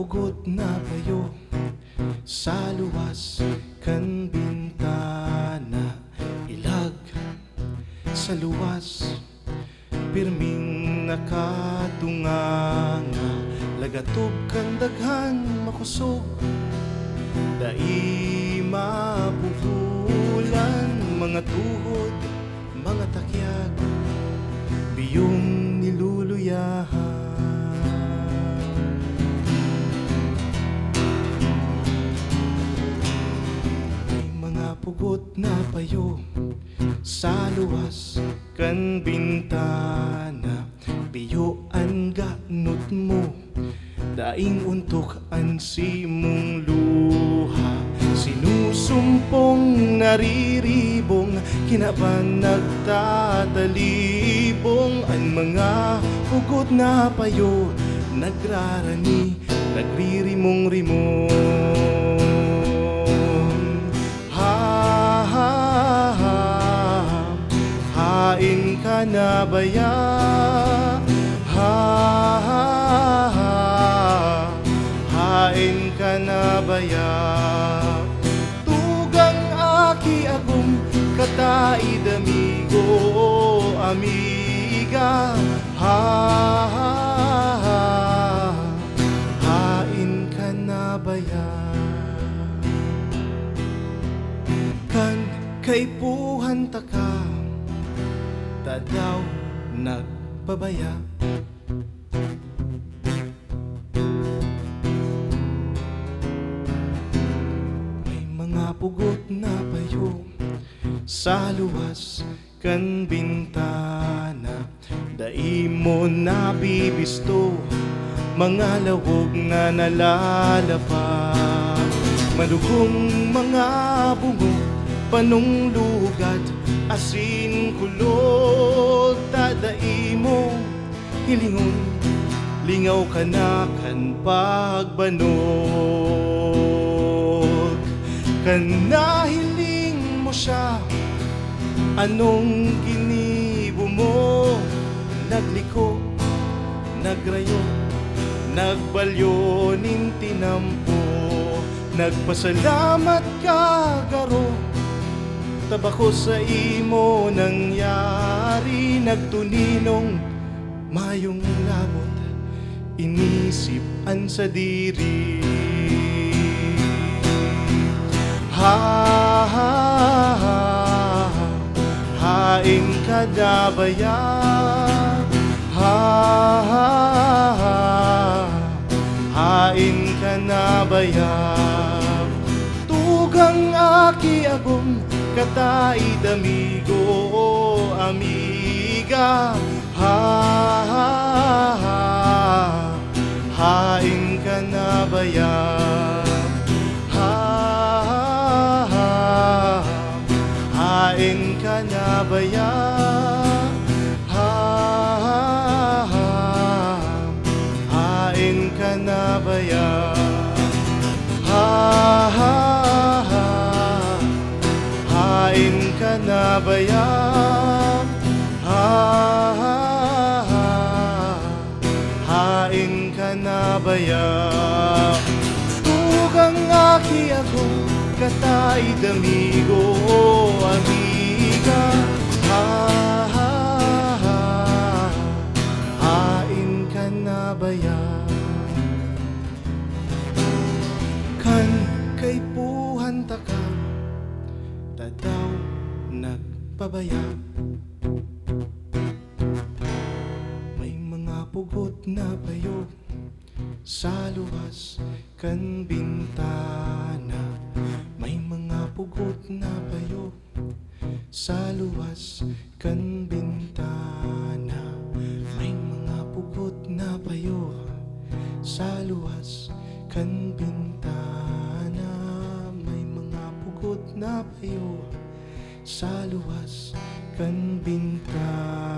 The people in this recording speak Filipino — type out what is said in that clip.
pugot na payo sa luwas kan bintana, ilag sa luwas pirming nakatunganga, lagatog kan daghan makusog dai mapupulan, mga tuhod mga takyag biyong niluluyahan. Pugot na payo sa luwas kan bintana, biyo ang ganot mo daing untok ang simong luha, sinusumpong nariribong kinaban nagtatalibong, ang mga pugot na payo nagrarani nagririmong-rimong. Hain ka na ba ya? Hain ka na ba ya? Tugang aki agum kataid amigo amiga. Hain ka na ba ya? Kan kay puhan taka tadaw nagpabaya. May mga pugot na payo sa luwas kan bintana, dai mo nabibisto mga lawog na nalalapa, madugong mga bungo panunglugad asin kulog tadai mo hilingon, lingaw ka na kan pagbanog, kan nahiling mo siya anong ginibo mo, nagliko nagrayo nagbalyo nin tinampo, nagpasalamat ka garo tabako sa imo nangyari, nagtuninong mayong lamot inisip an sa diri. Hain ka na ba ya? Hain ka na ba ya? Tugang aki agong kataid amigo amiga. Hain ka na ba ya? Hain ka na ba ya? Hain ka na ba ya? Hain ka na ba ya? Hain ka na ba ya? Tugang aki ako kataid amigo amiga. Hain ka na ba ya? Kan kay puhan taka tadaw nagpabaya. May mga pugot na payo sa luwas kan bintana, may mga pugot na payo sa luwas kan bintana, may mga pugot na payo sa luwas kan bintana, may mga pugot na payo sa luwas kan bintana.